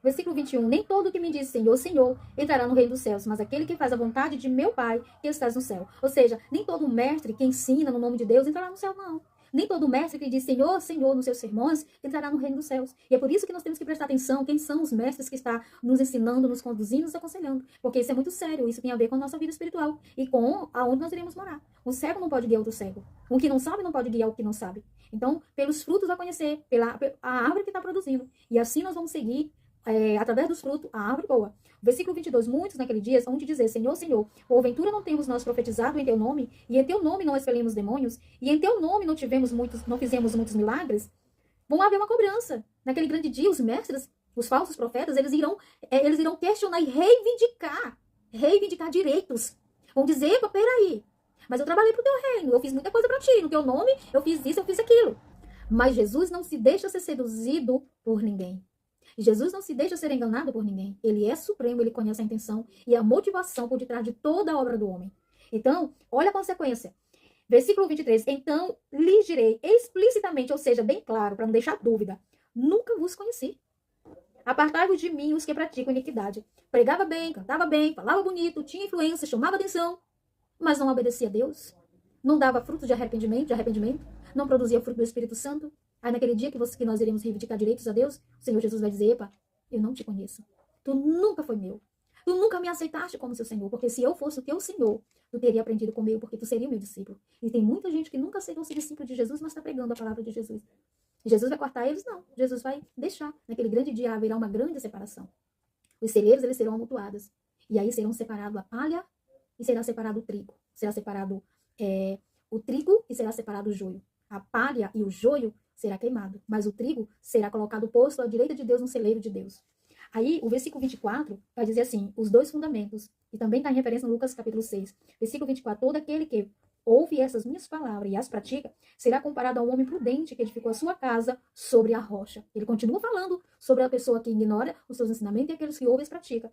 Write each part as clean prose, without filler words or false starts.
Versículo 21. Nem todo que me diz Senhor, Senhor, entrará no reino dos céus, mas aquele que faz a vontade de meu Pai que estás no céu. Ou seja, nem todo mestre que ensina no nome de Deus entrará no céu, não. Nem todo mestre que diz Senhor, Senhor nos seus sermões entrará no reino dos céus. E é por isso que nós temos que prestar atenção quem são os mestres que estão nos ensinando, nos conduzindo, nos aconselhando. Porque isso é muito sério, isso tem a ver com a nossa vida espiritual e com aonde nós iremos morar. Um cego não pode guiar outro cego. Um que não sabe não pode guiar o que não sabe. Então, pelos frutos vai conhecer, pela a árvore que está produzindo. E assim nós vamos seguir através dos frutos, a árvore boa. Versículo 22, muitos naquele dia vão te dizer, Senhor, Senhor, porventura não temos nós profetizado em teu nome, e em teu nome não expelimos demônios, e em teu nome não fizemos muitos milagres? Vão haver uma cobrança. Naquele grande dia, os mestres, os falsos profetas, eles irão questionar e reivindicar direitos. Vão dizer, peraí, mas eu trabalhei pro teu reino, eu fiz muita coisa para ti, no teu nome, eu fiz isso, eu fiz aquilo. Mas Jesus não se deixa ser seduzido por ninguém. E Jesus não se deixa ser enganado por ninguém. Ele é supremo, ele conhece a intenção e a motivação por detrás de toda a obra do homem. Então, olha a consequência. Versículo 23. Então, lhes direi explicitamente, ou seja, bem claro, para não deixar dúvida. Nunca vos conheci. Apartai-vos de mim os que praticam iniquidade. Pregava bem, cantava bem, falava bonito, tinha influência, chamava atenção, mas não obedecia a Deus. Não dava fruto de arrependimento, não produzia fruto do Espírito Santo. Aí naquele dia que nós iremos reivindicar direitos a Deus, o Senhor Jesus vai dizer, epa, eu não te conheço. Tu nunca foi meu. Tu nunca me aceitaste como seu Senhor, porque se eu fosse o teu Senhor, tu teria aprendido comigo, porque tu seria o meu discípulo. E tem muita gente que nunca aceitou ser discípulo de Jesus, mas está pregando a palavra de Jesus. E Jesus vai cortar eles? Não. Jesus vai deixar. Naquele grande dia haverá uma grande separação. Os celeiros, eles serão amontoados. E aí serão separados a palha e será separado o trigo. Será separado o trigo e será separado o joio. A palha e o joio será queimado, mas o trigo será colocado posto à direita de Deus no celeiro de Deus. Aí, o versículo 24 vai dizer assim, os dois fundamentos, e também está em referência no Lucas capítulo 6. Versículo 24, todo aquele que ouve essas minhas palavras e as pratica, será comparado a um homem prudente que edificou a sua casa sobre a rocha. Ele continua falando sobre a pessoa que ignora os seus ensinamentos e aqueles que ouvem e praticam.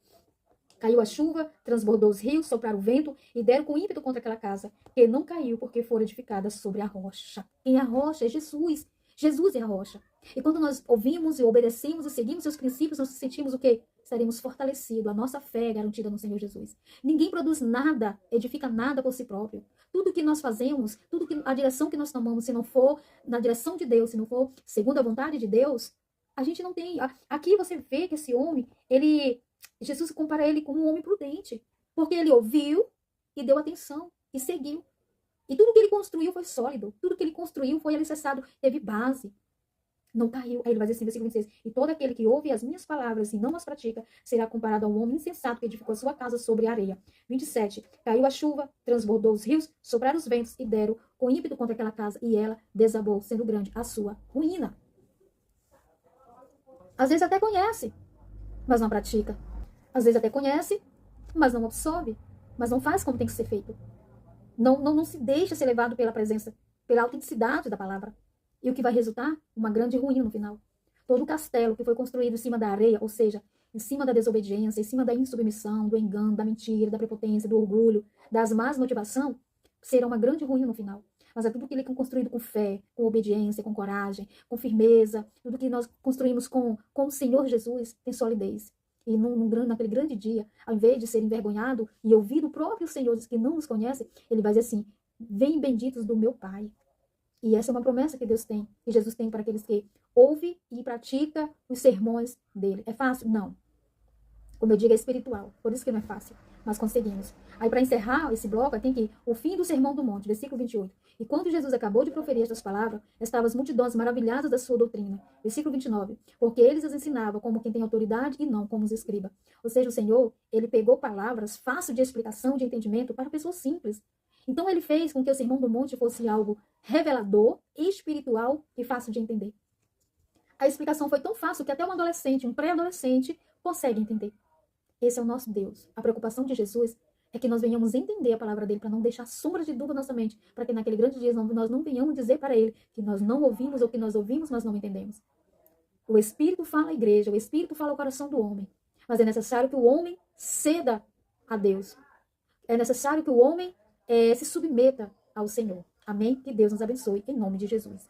Caiu a chuva, transbordou os rios, sopraram o vento e deram com ímpeto contra aquela casa, que não caiu porque foi edificada sobre a rocha. Quem é a rocha? É Jesus. Jesus é a rocha. E quando nós ouvimos e obedecemos e seguimos seus princípios, nós sentimos o quê? Estaremos fortalecidos. A nossa fé é garantida no Senhor Jesus. Ninguém produz nada, edifica nada por si próprio. Tudo que nós fazemos, a direção que nós tomamos, se não for na direção de Deus, se não for segundo a vontade de Deus, a gente não tem. Aqui você vê que esse homem, Jesus compara ele como um homem prudente, porque ele ouviu e deu atenção e seguiu. E tudo que ele construiu foi sólido, tudo que ele construiu foi alicerçado, teve base, não caiu. Aí ele vai dizer assim, versículo 26, e todo aquele que ouve as minhas palavras e não as pratica, será comparado a um homem insensato que edificou a sua casa sobre a areia. 27, caiu a chuva, transbordou os rios, sopraram os ventos e deram com ímpeto contra aquela casa, e ela desabou, sendo grande a sua ruína. Às vezes até conhece, mas não pratica. Às vezes até conhece, mas não absorve, mas não faz como tem que ser feito. Não se deixa ser levado pela presença, pela autenticidade da palavra. E o que vai resultar? Uma grande ruína no final. Todo o castelo que foi construído em cima da areia, ou seja, em cima da desobediência, em cima da insubmissão, do engano, da mentira, da prepotência, do orgulho, das más motivações, será uma grande ruína no final. Mas é tudo que ele é construído com fé, com obediência, com coragem, com firmeza, tudo que nós construímos com o Senhor Jesus tem solidez. E naquele grande dia, ao invés de ser envergonhado e ouvir o próprio Senhor que não nos conhece, ele vai dizer assim, vem benditos do meu Pai. E essa é uma promessa que Deus tem, que Jesus tem para aqueles que ouvem e praticam os sermões dele. É fácil? Não. Como eu digo, é espiritual, por isso que não é fácil, mas conseguimos. Aí para encerrar esse bloco, tem que o fim do Sermão do Monte, versículo 28. E quando Jesus acabou de proferir estas palavras, estavam as multidões maravilhadas da sua doutrina. Versículo 29. Porque eles as ensinavam como quem tem autoridade e não como os escribas. Ou seja, o Senhor, ele pegou palavras fáceis de explicação, de entendimento para pessoas simples. Então ele fez com que o Sermão do Monte fosse algo revelador, espiritual e fácil de entender. A explicação foi tão fácil que até um adolescente, um pré-adolescente, consegue entender. Esse é o nosso Deus. A preocupação de Jesus é que nós venhamos entender a palavra dele para não deixar sombra de dúvida na nossa mente, para que naquele grande dia nós não venhamos dizer para ele que nós não ouvimos ou que nós ouvimos, mas não entendemos. O Espírito fala à igreja, o Espírito fala ao coração do homem, mas é necessário que o homem ceda a Deus. É necessário que o homem se submeta ao Senhor. Amém? Que Deus nos abençoe, em nome de Jesus.